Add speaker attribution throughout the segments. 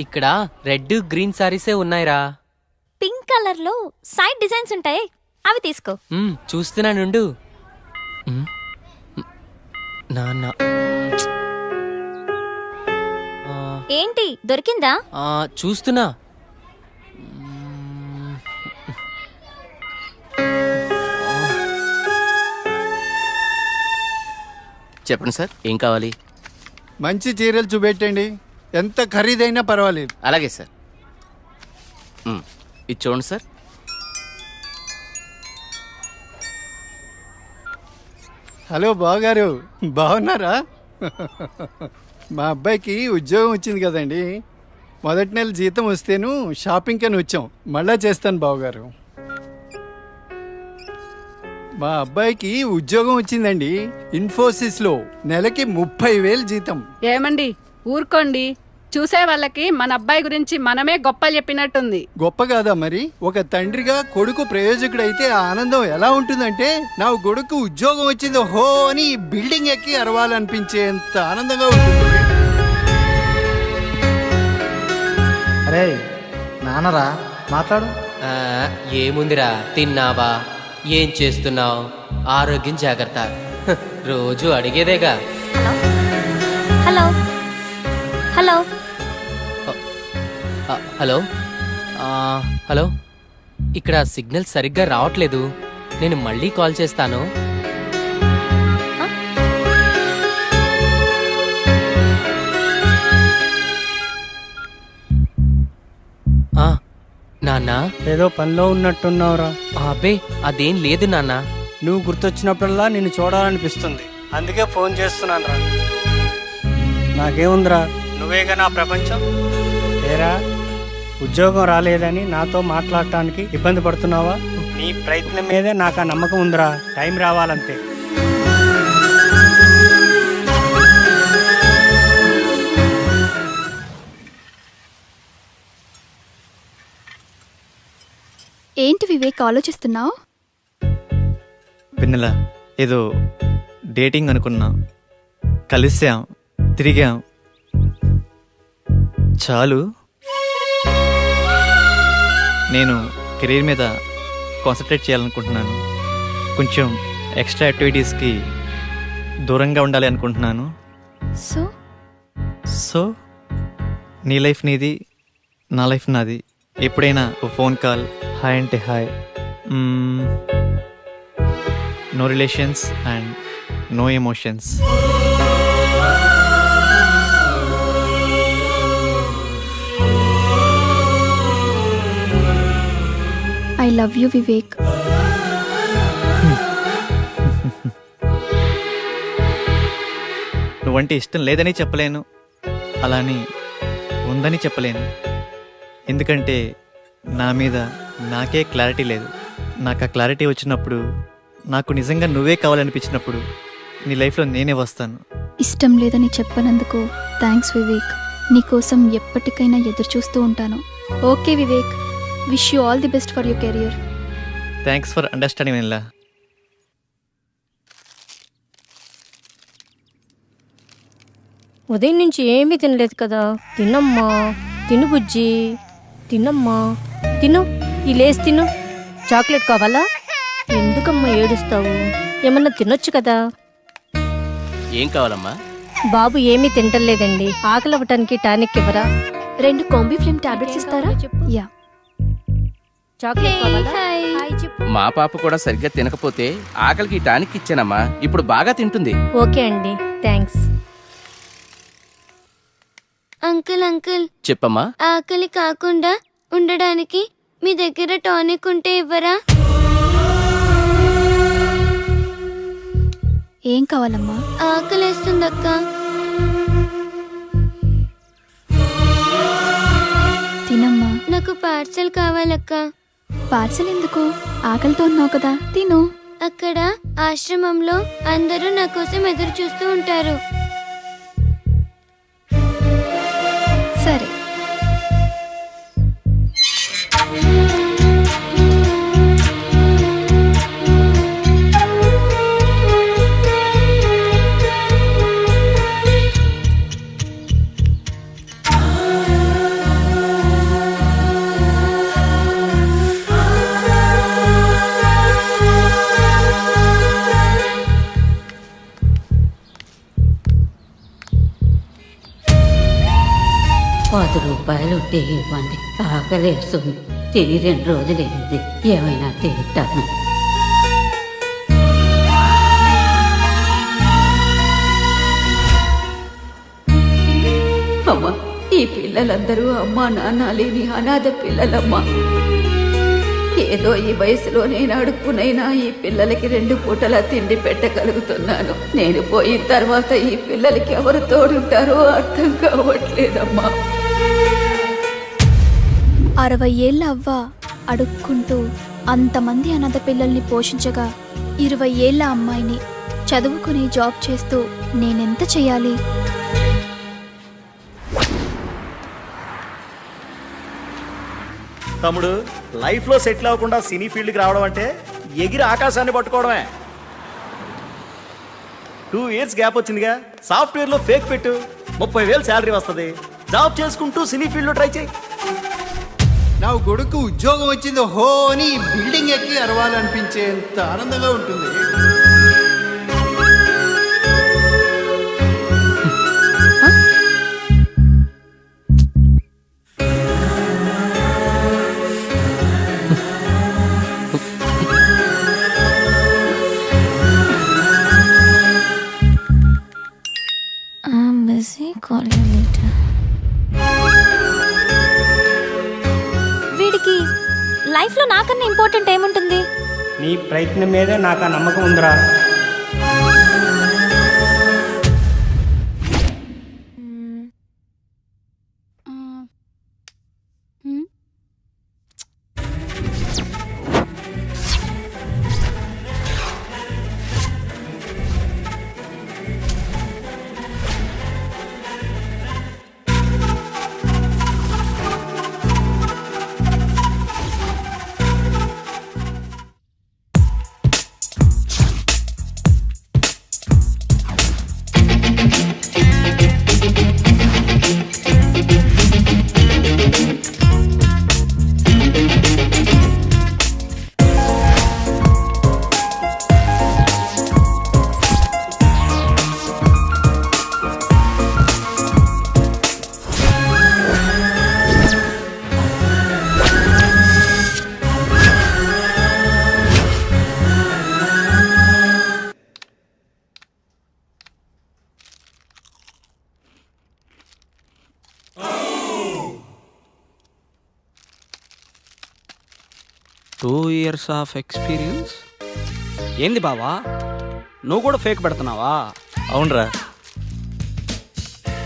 Speaker 1: ఇక్కడ red green సారీసే ఉన్నాయిరా.
Speaker 2: Pink colour లో సైడ్ డిజైన్స్ ఉంటాయి, అవి తీసుకో.
Speaker 1: చూస్తున్నానుండు. నాన్న
Speaker 2: ఏంటి దొరికిందా?
Speaker 1: చూస్తున్నా.
Speaker 3: చెప్పండి సార్,
Speaker 1: ఏం కావాలి?
Speaker 4: మంచి చీరలు చూపెట్టండి, ఎంత ఖరీదైనా పర్వాలేదు.
Speaker 3: అలాగే సార్. ఇది చూడండి సార్.
Speaker 4: హలో బావగారు, బాగున్నారా? మా అబ్బాయికి ఉద్యోగం వచ్చింది కదండి. మొదటి నెల జీతం వస్తేను షాపింగ్ అని వచ్చాం. మళ్ళా చేస్తాను బావగారు. మా అబ్బాయికి ఉద్యోగం వచ్చిందండి, ఇన్ఫోసిస్లో. నెలకి 30,000 జీతం.
Speaker 5: ఏమండి ఊరుకోండి, చూసే వాళ్ళకి మన అబ్బాయి గురించి మనమే గొప్పలు చెప్పినట్టుంది.
Speaker 4: గొప్ప కాదా మరి? ఒక తండ్రిగా కొడుకు ప్రయోజకుడైతే ఆ ఆనందం ఎలా ఉంటుందంటే, నా కొడుకు ఉద్యోగం వచ్చింది హో అని బిల్డింగ్ ఎక్కి అరవాలనిపించేంత ఆనందంగా ఉంటుంది.
Speaker 6: అరే నాన్నరా, మాట్లాడు.
Speaker 1: ఏముందిరా, తిన్నావా, ఏం చేస్తున్నావు, ఆరోగ్యం జాగ్రత్త, రోజు అడిగేదేగా.
Speaker 2: హలో హలో
Speaker 1: హలో హలో ఇక్కడ సిగ్నల్ సరిగ్గా రావట్లేదు, నేను మళ్ళీ కాల్ చేస్తాను. నాన్న,
Speaker 6: ఏదో పనిలో ఉన్నట్టున్నావురా.
Speaker 1: అబ్బే అదేం లేదు నాన్న.
Speaker 6: నువ్వు గుర్తొచ్చినప్పుడల్లా నిన్ను చూడాలనిపిస్తుంది, అందుకే ఫోన్ చేస్తున్నాను రా. నాకేముందిరా, నువ్వేగా నా ప్రపంచం. ఏరా, ఉద్యోగం రాలేదని నాతో మాట్లాడటానికి ఇబ్బంది పడుతున్నావా? నీ ప్రయత్నం మీదే నాకు ఆ నమ్మకం ఉందిరా. టైం రావాలంతే.
Speaker 7: ఏంటి వివేక్ ఆలోచిస్తున్నావు?
Speaker 8: వెన్నెల, ఏదో డేటింగ్ అనుకున్నా, కలిసాం, తిరిగాం, చాలు. నేను కెరీర్ మీద కాన్సన్ట్రేట్ చేయాలనుకుంటున్నాను. కొంచెం ఎక్స్ట్రా యాక్టివిటీస్కి దూరంగా ఉండాలి అనుకుంటున్నాను. సో నీ లైఫ్ నీది, నా లైఫ్ నాది. ఎప్పుడైనా ఓ ఫోన్ కాల్, హాయ్ అంటే hi. No relations and no emotions.
Speaker 7: I love you Vivek.
Speaker 8: నువ్వంటే ఇష్టం లేదని చెప్పలేను, అలాని ఉందని చెప్పలేను. ఎందుకంటే నా మీద నాకే క్లారిటీ లేదు. నాకు ఆ క్లారిటీ వచ్చినప్పుడు, నాకు నిజంగా నువ్వే కావాలనిపించినప్పుడు నీ లైఫ్లో నేనే వస్తాను.
Speaker 7: ఇష్టం లేదని చెప్పనందుకు థ్యాంక్స్ వివేక్. నీకోసం ఎప్పటికైనా ఎదురు చూస్తూ ఉంటాను. Okay Vivek, wish you all the best for your career.
Speaker 8: Thanks for understanding Vennela.
Speaker 9: ఉదయం నుంచి ఏమీ తినలేదు కదా. తినమ్మా, తిను బుజ్జి.
Speaker 2: తినమ్మా తిను ఈ లేస్ తిను. చాక్లెట్ కావాలా? ఎందుకమ్మా ఏడుస్తావు? ఏమన్నా తినొచ్చు కదా.
Speaker 3: ఏం కావాలమ్మా?
Speaker 2: బాబు ఏమీ తింటలేదండి. ఆకలి అవ్వటానికి టానిక్ ఇవ్వరా?
Speaker 7: 2 కాంబిఫ్లేమ్ టాబ్లెట్స్ ఇస్తారా? యా.
Speaker 2: చాక్లెట్ కావాలా? హాయ్ చెప్పు.
Speaker 3: మా పాప కూడా సరిగ్గా తినకపోతే ఆకలికి టానిక్ ఇచ్చానమ్మా. ఇప్పుడు బాగా తింటుంది.
Speaker 2: ఓకే అండి, థ్యాంక్స్.
Speaker 9: అంకుల్ అంకుల్,
Speaker 3: చెప్పమ్మా.
Speaker 9: ఆకలి కాకుండా ఉండడానికి మీ దగ్గర టానిక్ ఉంటే ఇవ్వరా?
Speaker 7: ఏం కావాలమ్మా?
Speaker 9: ఆకలేస్తుందక్క.
Speaker 7: తినమ్మా.
Speaker 9: నాకు పార్సల్ కావాలక్క.
Speaker 7: పార్సల్ ఎందుకు? ఆకలితో ఉన్నావు కదా, తిను.
Speaker 9: అక్కడ ఆశ్రమంలో అందరూ నా కోసం ఎదురు చూస్తూ ఉంటారు.
Speaker 7: సరే.
Speaker 10: ₹10 ఉంటే ఇవ్వండి. ఆకలేస్తుంది. తిని 2 రోజులైంది. ఏమైనా తింటాను. అమ్మా, ఈ పిల్లలందరూ అమ్మా నాన్న లేని అనాథ పిల్లలమ్మా. ఏదో ఈ వయసులో నేను అడుక్కునైనా ఈ పిల్లలకి 2 పూటల తిండి పెట్టగలుగుతున్నాను. నేను పోయిన తర్వాత ఈ పిల్లలకి ఎవరు తోడుంటారో అర్థం కావట్లేదమ్మా.
Speaker 7: 60 ఏళ్ళ అవ్వ అడుక్కుంటూ అంతమంది అనాథ పిల్లల్ని పోషించగా 20 ఏళ్ళ అమ్మాయిని చదువుకుని జాబ్ చేస్తూ నేనెంత చేయాలి?
Speaker 11: తమ్ముడు, లైఫ్లో సెటిల్ అవ్వకుండా సినీ ఫీల్డ్కి రావడం అంటే ఎగిరి ఆకాశాన్ని పట్టుకోవడమే. 2 years గ్యాప్ వచ్చిందిగా. సాఫ్ట్వేర్లో ఫేక్ పెట్టు, 30,000 శాలరీ వస్తుంది. జాబ్ చేసుకుంటూ సినీ ఫీల్డ్లో ట్రై చేయి.
Speaker 4: నా కొడుకు ఉద్యోగం వచ్చింది హో అని బిల్డింగ్ ఎక్కి అరవాలనిపించేంత ఆనందంగా ఉంటుంది.
Speaker 2: వీడికి లైఫ్ లో నాకన్నా ఇంపార్టెంట్ ఏముంటుంది?
Speaker 6: నీ ప్రయత్నం మీదే నాకు ఆ నమ్మకం ఉందిరా.
Speaker 12: Two years of experience. ఏంది బావా, నువ్వు కూడా ఫేక్ పెడుతున్నావా?
Speaker 8: అవునరా.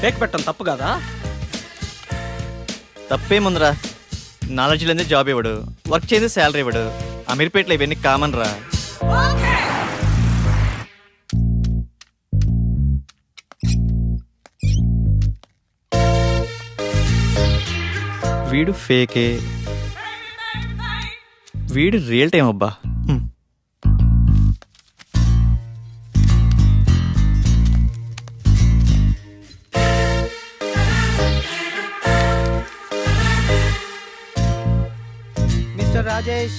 Speaker 12: ఫేక్ పెట్టడం తప్పు కదా?
Speaker 8: తప్పేముందిరా, నాలెడ్జ్ లేదే జాబ్ ఇవ్వడు, వర్క్ చేసి శాలరీ ఇవ్వడు. అమీర్పేటలో ఇవన్నీ కామన్ రా. వీడు ఫేకే, వీడు రియల్ టైం అబ్బా.
Speaker 6: మిస్టర్ రాజేష్.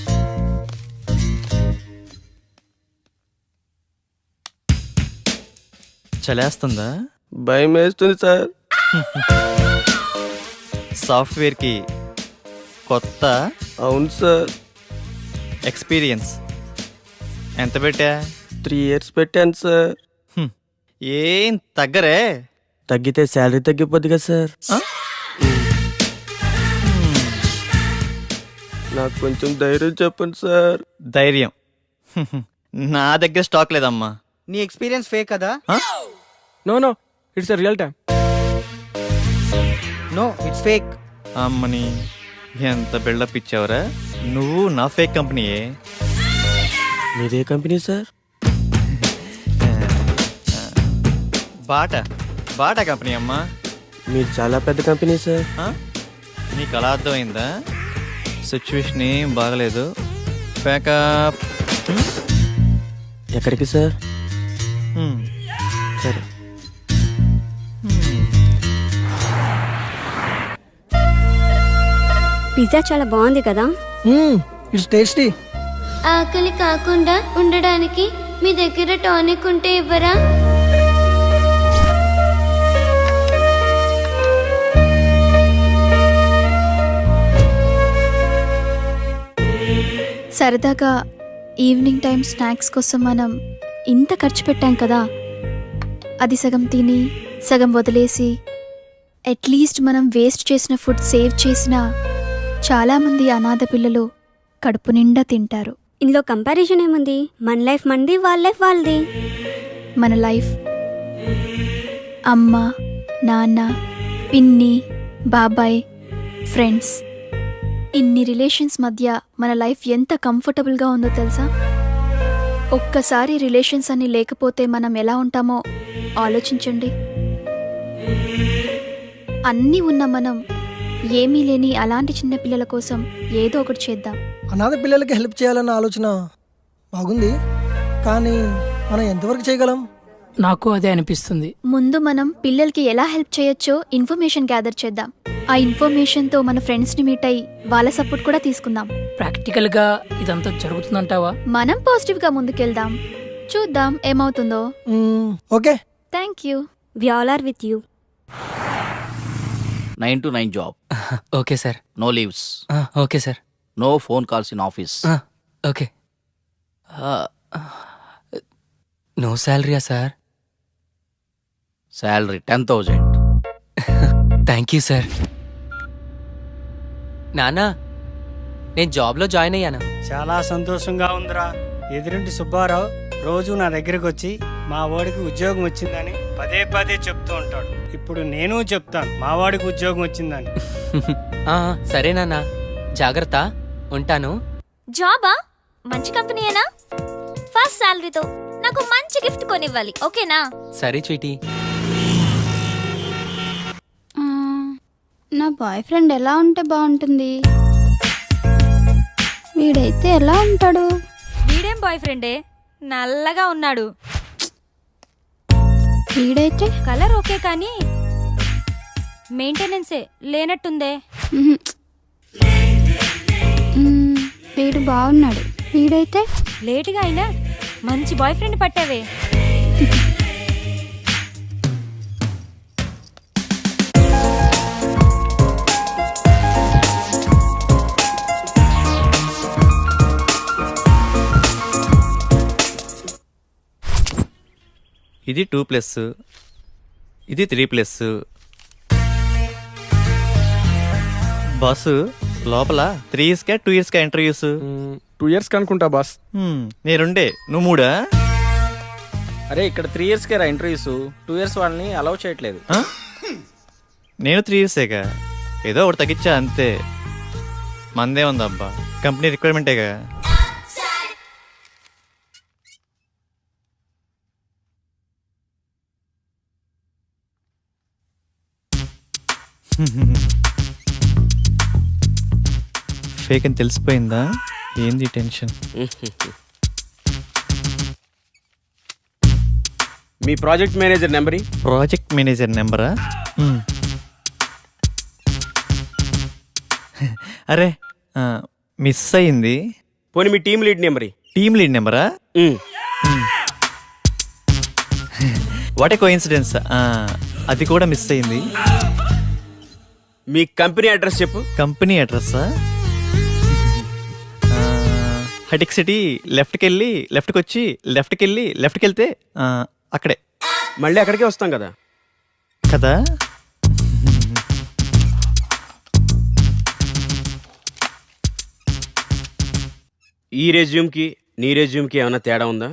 Speaker 8: చలేస్తుందా?
Speaker 11: భయం వేస్తుంది సార్.
Speaker 8: సాఫ్ట్వేర్కి కొత్త.
Speaker 11: అవును సార్.
Speaker 8: ఎక్స్పీరియన్స్ ఎంత పెట్టా?
Speaker 11: 3 years పెట్టాను సార్.
Speaker 8: ఏం తగ్గరే?
Speaker 11: తగ్గితే శాలరీ తగ్గిపోద్ది కదా సార్. నాకు కొంచెం ధైర్యం చెప్పండి సార్.
Speaker 8: ధైర్యం నా దగ్గర స్టాక్ లేదమ్మా.
Speaker 12: నీ ఎక్స్పీరియన్స్ ఫేక్ కదా?
Speaker 1: No it's real time.
Speaker 12: No it's fake.
Speaker 8: అమ్మని ఎంత బిల్డప్ ఇచ్చావురా. నువ్వు నా ఫేక్ కంపెనీయే.
Speaker 11: మీదే కంపెనీ సార్?
Speaker 8: బాటా కంపెనీ అమ్మా.
Speaker 11: మీరు చాలా పెద్ద కంపెనీ సార్.
Speaker 8: నీకు అలా అర్థమైందా? సిచ్యువేషన్ ఏం బాగలేదు. ప్యాకప్.
Speaker 11: ఎక్కడికి సార్? సరే.
Speaker 9: పిజ్జా చాలా బాగుంది కదా?
Speaker 12: It's tasty.
Speaker 9: ఆకలి కాకుండా ఉండడానికి మీ దగ్గర టానిక్ ఉంటే ఇవ్వరా?
Speaker 7: సరదాగా ఈవినింగ్ టైం స్నాక్స్ కోసం మనం ఇంత ఖర్చు పెట్టాం కదా, అది సగం తిని సగం వదిలేసి అట్లీస్ట్ మనం వేస్ట్ చేసిన ఫుడ్ సేవ్ చేసిన చాలామంది అనాథ పిల్లలు కడుపు నిండా తింటారు.
Speaker 9: ఇందులో కంపారిజన్ ఏముంది? మన లైఫ్ మనది, వాళ్ళ లైఫ్ వాళ్ళది.
Speaker 7: మన లైఫ్ అమ్మ, నాన్న, పిన్ని, బాబాయ్, ఫ్రెండ్స్, ఇన్ని రిలేషన్స్ మధ్య మన లైఫ్ ఎంత కంఫర్టబుల్గా ఉందో తెలుసా? ఒక్కసారి రిలేషన్స్ అన్ని లేకపోతే మనం ఎలా ఉంటామో ఆలోచించండి. అన్నీ ఉన్న మనం ఏమీ లేని అలాంటి చిన్న పిల్లల కోసం ఏదో ఒకటి చేద్దాం.
Speaker 12: అనాథ పిల్లలకి హెల్ప్ చేయాలన్న ఆలోచన బాగుంది, కానీ మనం ఎంతవరకు చేయగలం?
Speaker 1: నాకు అదే అనిపిస్తుంది.
Speaker 7: ముందు మనం పిల్లలకి ఎలా హెల్ప్ చేయొచ్చో ఇన్ఫర్మేషన్ గ్యాదర్ చేద్దాం. ఆ ఇన్ఫర్మేషన్తో మన ఫ్రెండ్స్ని మీట్ అయ్యి వాళ్ళ సపోర్ట్ కూడా తీసుకుందాం.
Speaker 1: ప్రాక్టికల్ గా ఇదంతా జరుగుతుందంటావా?
Speaker 7: మనం పాజిటివ్గా ముందుకెళ్దాం, చూద్దాం ఏమవుతుందో.
Speaker 12: Okay,
Speaker 7: thank you.
Speaker 9: We all are with you.
Speaker 3: 9 to 9 job.
Speaker 1: Okay sir.
Speaker 3: No leaves.
Speaker 1: Okay sir.
Speaker 3: No phone calls in office.
Speaker 1: Okay. No శాలరీయా sir?
Speaker 3: Salary 10,000.
Speaker 1: Thank you sir. నానా, నేను జాబ్లో జాయిన్ అయ్యాను.
Speaker 6: చాలా సంతోషంగా ఉందిరా. ఎదురింటి సుబ్బారావు రోజు నా దగ్గరకు వచ్చి మా వాడికి ఉద్యోగం వచ్చిందని పదే పదే చెప్తూ ఉంటాడు. ఇప్పుడు నేను చెప్తాను మా వాడికి ఉద్యోగం వచ్చిందని.
Speaker 1: సరే నాన్న, జాగ్రత్త, ఉంటాను.
Speaker 9: జాబా? మంచి కంపెనీయేనా? ఫస్ట్ సాలరీతో నాకు మంచి గిఫ్ట్ కొనివ్వాలి, ఓకేనా?
Speaker 1: సరే చీటీ.
Speaker 7: నా బాయ్ ఫ్రెండ్ ఎలా ఉంటే బాగుంటుంది? వీడైతే ఎలా ఉంటాడు?
Speaker 9: వీడేం బాయ్ ఫ్రెండే, నల్లగా ఉన్నాడు.
Speaker 7: వీడైతే
Speaker 9: కలర్ ఓకే కానీ మెయింటెనెన్సే లేనట్టుందే.
Speaker 7: వీడు బాగున్నాడు. వీడైతే
Speaker 9: లేటుగా అయినా మంచి బాయ్ ఫ్రెండ్ పట్టావే.
Speaker 8: ఇది 2+, ఇది 3+. బాసు లోపల 3 years 2 years ఇంటర్వ్యూస్?
Speaker 12: 2 years అనుకుంటా బాస్.
Speaker 8: నేనుండే నువ్వు 3?
Speaker 12: అరే ఇక్కడ 3 years రా ఇంటర్వ్యూస్. 2 years వాళ్ళని అలౌ చేయట్లేదు.
Speaker 8: నేను 3 yearsగా, ఏదో ఒకటి తగ్గించా అంతే. మందే ఉందబ్బా, కంపెనీ రిక్వైర్మెంటేగా. ఫేక్ అని తెలిసిపోయిందా? ఏంది టెన్షన్?
Speaker 12: మీ project manager number?
Speaker 8: Project manager నెంబరా? అరే మిస్ అయింది.
Speaker 11: పోనీ మీ team lead number
Speaker 8: team lead నెంబరా? What a coincidence. అది కూడా మిస్ అయింది.
Speaker 11: మీ కంపెనీ అడ్రస్ చెప్పు.
Speaker 8: కంపెనీ అడ్రస్సా? హటిక్ సిటీ లెఫ్ట్కి వెళ్ళి లెఫ్ట్కి వచ్చి లెఫ్ట్కి వెళ్ళి లెఫ్ట్కి వెళ్తే అక్కడే.
Speaker 11: మళ్ళీ అక్కడికే వస్తాం కదా.
Speaker 8: కదా.
Speaker 11: ఈ రెజ్యూమ్కి నీ రెజ్యూమ్కి ఏమైనా తేడా ఉందా?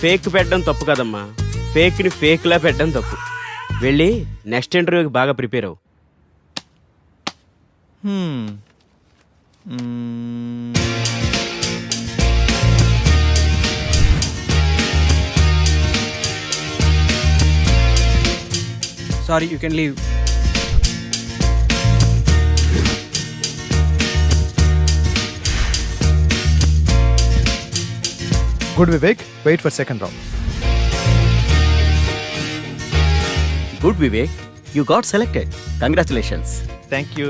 Speaker 11: ఫేక్ పెట్టడం తప్పు కదమ్మా, ఫేక్ని ఫేక్లా పెట్టడం తప్పు. వెళ్ళి నెక్స్ట్ ఇంటర్వ్యూకి బాగా ప్రిపేర్ అవ్వు.
Speaker 1: Sorry, you can leave.
Speaker 13: Good Vivek, wait for second round.
Speaker 11: Good Vivek, you got selected. Congratulations.
Speaker 8: Thank you.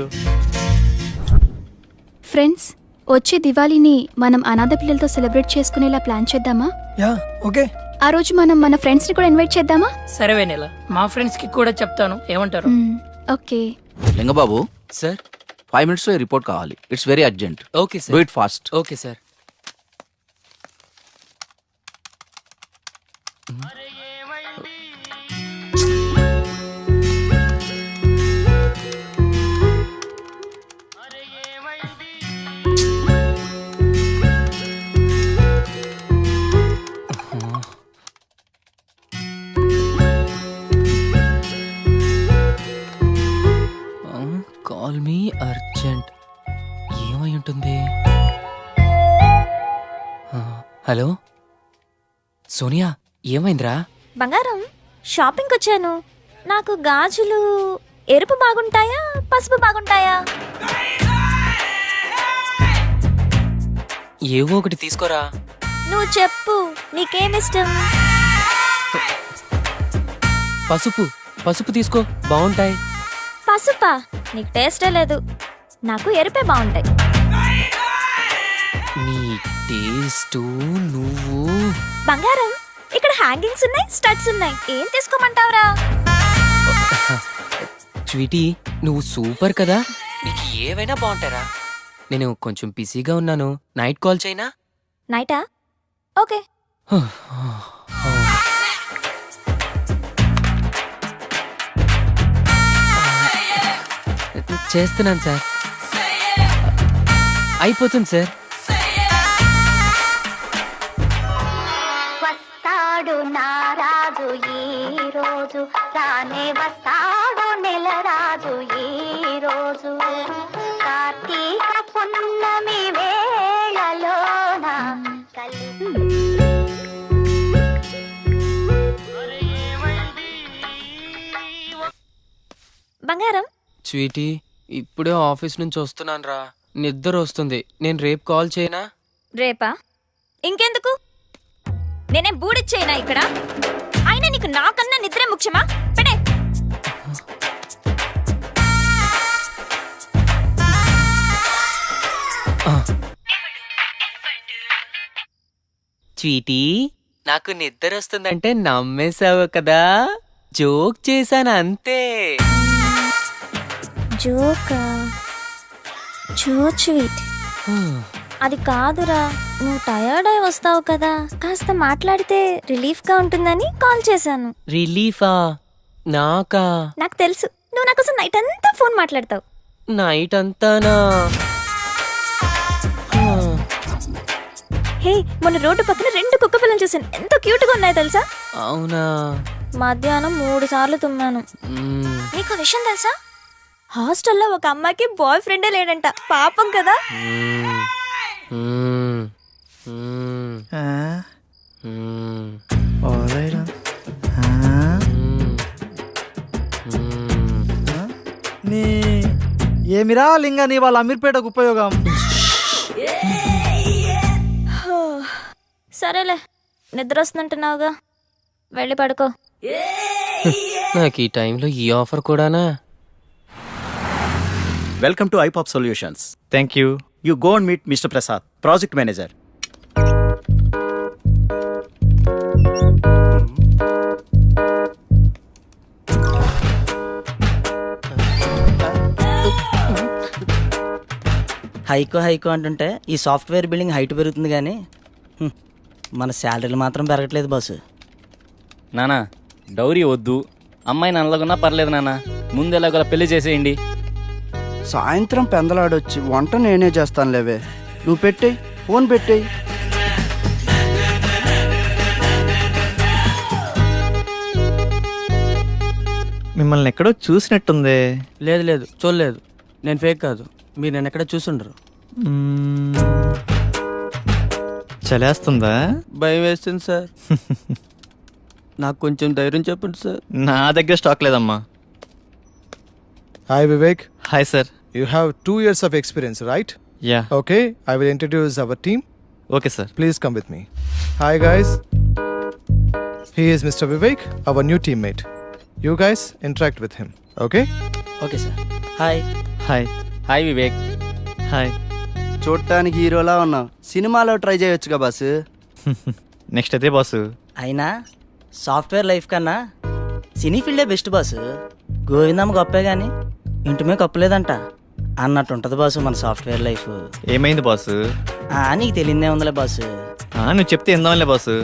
Speaker 7: Friends, వచ్చే దివాళీని మనం అనాథ పిల్లలతో సెలబ్రేట్ చేసుకునేలా ప్లాన్ చేద్దామా?
Speaker 12: Yeah okay.
Speaker 7: ఆ రోజు మనం మన ఫ్రెండ్స్ ని కూడా ఇన్వైట్ చేద్దామా?
Speaker 14: సరే వెనెల, మా ఫ్రెండ్స్ కి కూడా చెప్తాను, ఏమంటారు?
Speaker 7: ఓకే.
Speaker 3: లింగబాబు
Speaker 1: సార్,
Speaker 3: 5 minutes లో రిపోర్ట్ కావాలి. It's very urgent.
Speaker 1: Okay
Speaker 3: do
Speaker 1: sir.
Speaker 3: It fast.
Speaker 1: Okay sir. Call me urgent. ఏమై ఉంటుంది? హలో సోనియా, ఏమైందిరా?
Speaker 9: బంగారం, షాపింగ్కి వచ్చాను. నాకు గాజులు ఎరుపు బాగుంటాయా పసుపు బాగుంటాయా?
Speaker 1: ఏవో ఒకటి తీసుకోరా.
Speaker 9: నువ్వు చెప్పు, నీకేమిష్టం?
Speaker 1: పసుపు. పసుపు తీసుకో, బాగుంటాయి.
Speaker 9: పసుపా? నీకు టేస్టే లేదు. నాకు ఎరుపే బాగుంటాయి.
Speaker 1: నీ టేస్ట్ నువ్వు.
Speaker 9: బంగారం, ఇక్కడ హ్యాంగింగ్స్ ఉన్నాయి, స్టడ్స్ ఉన్నాయి. ఏం తీసుకోమంటావురా?
Speaker 1: స్వీటీ, నువ్వు సూపర్ కదా, నీకు ఏవైనా బాగుంటారా. నేను కొంచెం బిజీగా ఉన్నాను, నైట్ కాల్ చేయనా?
Speaker 9: నైటా? ఓకే.
Speaker 1: చేస్తున్నాను సార్. అయిపోతుంది సార్.
Speaker 9: వస్తాడు నారాజు ఈ రోజు, రానే వస్తాడు నెల రాజు ఈ రోజు. కార్తీక పున్నమి వేళలోన బంగారం.
Speaker 1: స్వీటీ, ఇప్పుడే ఆఫీస్ నుంచి వస్తున్నాను రా, నిద్ర వస్తుంది. నేను రేపు కాల్ చేయనా?
Speaker 9: రేపా? ఇంకెందుకు? నేనేం బూడిచ్చేయనా ఇక్కడ? అయినా నీకు నాకన్నా నిద్రే ముఖ్యమా? పెడే.
Speaker 1: స్వీటీ, నాకు నిద్ర వస్తుందంటే నమ్మేశావు కదా, జోక్ చేశాను అంతే.
Speaker 9: జోకా? చో స్వీట్. అది కాదురా, నువ్వు టయర్డ్ అయి వస్తావు కదా, కాస్త మాట్లాడితే రిలీఫ్ గా ఉంటుందని కాల్ చేశాను.
Speaker 1: రిలీఫా? నాకా?
Speaker 9: నాకు తెలుసు, నువ్వు నా కోసం నైట్ అంతా ఫోన్ మాట్లాడతావు.
Speaker 1: నైట్ అంతానా?
Speaker 9: హే, మొన్న రోడ్డు పక్కన 2 కుక్క పిల్లలు చూసాను, ఎంత క్యూట్ గా ఉన్నాయో తెలుసా?
Speaker 1: అవునా?
Speaker 9: మధ్యాహ్నం 3 సార్లు తుమ్మాను. నీకు విషయం తెలుసా? హాస్టల్లో ఒక అమ్మాయికి బాయ్ ఫ్రెండే లేడంట. పాపం కదా.
Speaker 12: ఏమిరా లింగా నీ వాళ్ళ అమీర్పేటకు ఉపయోగం?
Speaker 9: సరేలే, నిద్ర వస్తుందంటున్నావుగా, వెళ్ళి పడుకో.
Speaker 1: నాకు ఈ టైంలో ఈ ఆఫర్ కూడానా?
Speaker 11: వెల్కమ్ టు ఐపాప్ solutions.
Speaker 8: Thank you.
Speaker 11: You go and meet mister Prasad, project manager.
Speaker 15: హైకో అంటుంటే ఈ సాఫ్ట్వేర్ బిల్డింగ్ హైట్ పెరుగుతుంది కానీ మన శాలరీలు మాత్రం పెరగట్లేదు బాసు.
Speaker 16: నానా డౌరీ వద్దు, అమ్మాయి నల్లగున్నా పర్లేదు నాన్న, ముందు ఎలాగోలా పెళ్లి చేసేయండి.
Speaker 15: సాయంత్రం పెందలాడొచ్చి వంట నేనే చేస్తాను లేవే, నువ్వు పెట్టేయి, ఫోన్ పెట్టేయి.
Speaker 8: మిమ్మల్ని ఎక్కడో చూసినట్టుంది.
Speaker 15: లేదు చూడలేదు, నేను ఫేక్ కాదు, మీరు నేను ఎక్కడ చూసుండరు.
Speaker 8: చలేస్తుందా?
Speaker 15: భయం వేస్తుంది సార్. నాకు కొంచెం ధైర్యం చెప్పండి సార్.
Speaker 8: నా దగ్గర స్టాక్ లేదమ్మా.
Speaker 13: Hi Vivek,
Speaker 8: hi sir.
Speaker 13: you have 2 years of experience, right?
Speaker 8: Yeah.
Speaker 13: Okay, I will introduce our team.
Speaker 8: Okay sir.
Speaker 13: Please come with me. Hi guys. He is Mr. Vivek, our new teammate. You guys interact with him, okay?
Speaker 15: Okay sir. Hi.
Speaker 8: Hi.
Speaker 16: Hi Vivek.
Speaker 8: Hi.
Speaker 15: చూడటానికి హీరోలా ఉన్నావు, సినిమాలో try చేయొచ్చుగా boss.
Speaker 8: Next అదే boss.
Speaker 15: అయినా software life కన్నా సినీ ఫీల్డే best boss. Govindamma గొప్పే కానీ ఇంటిమే గొప్పలేదంట అన్నట్టు ఉంటుంది బాసు మన సాఫ్ట్వేర్ లైఫ్.
Speaker 8: ఏమైంది బాసు?
Speaker 15: నీకు తెలియదే ఉందిలే బాసు.
Speaker 8: నువ్వు చెప్తే ఎందాంలే బాసు.